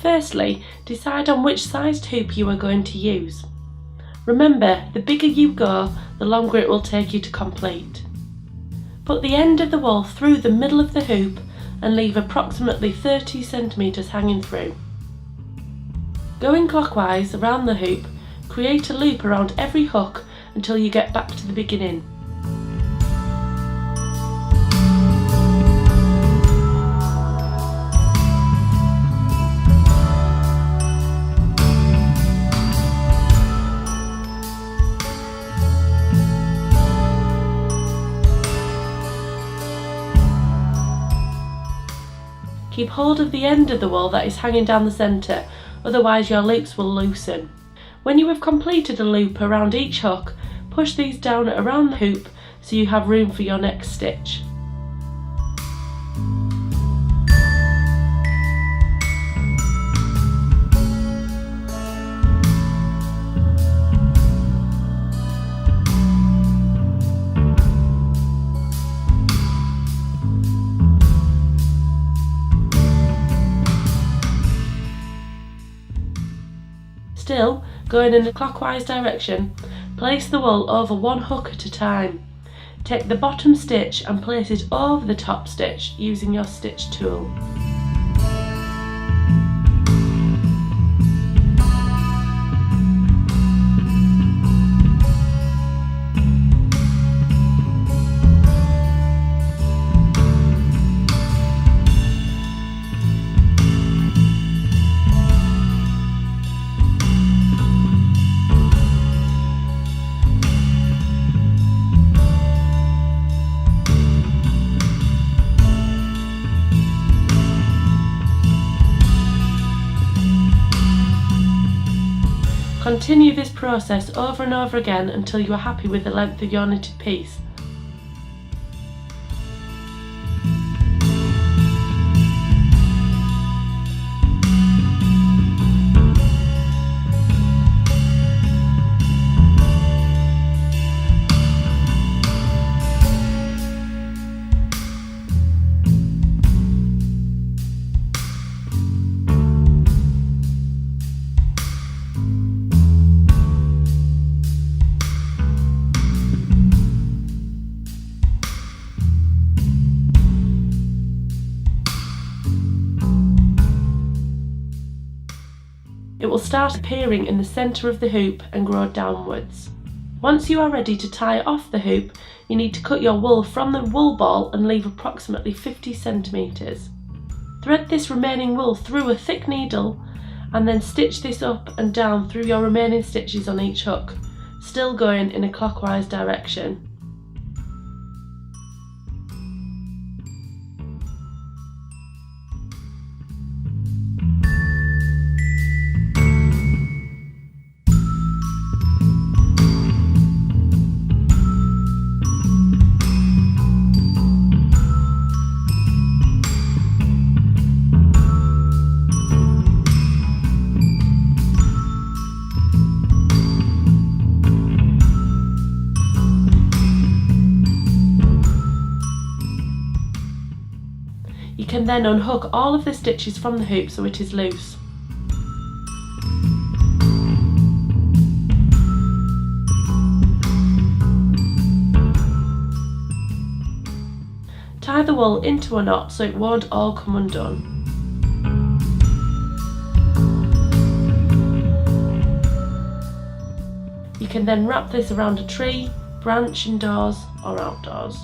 Firstly, decide on which sized hoop you are going to use. Remember, the bigger you go, the longer it will take you to complete. Put the end of the wool through the middle of the hoop and leave approximately 30 cm hanging through. Going clockwise around the hoop, create a loop around every hook until you get back to the beginning. Keep hold of the end of the wool that is hanging down the centre, otherwise your loops will loosen. When you have completed a loop around each hook, push these down around the hoop so you have room for your next stitch. Still, going in a clockwise direction, place the wool over one hook at a time. Take the bottom stitch and place it over the top stitch using your stitch tool. Continue this process over and over again until you are happy with the length of your knitted piece. It will start appearing in the centre of the hoop and grow downwards. Once you are ready to tie off the hoop, you need to cut your wool from the wool ball and leave approximately 50 cm. Thread this remaining wool through a thick needle and then stitch this up and down through your remaining stitches on each hook, still going in a clockwise direction. You can then unhook all of the stitches from the hoop so it is loose. Tie the wool into a knot so it won't all come undone. You can then wrap this around a tree, branch indoors or outdoors.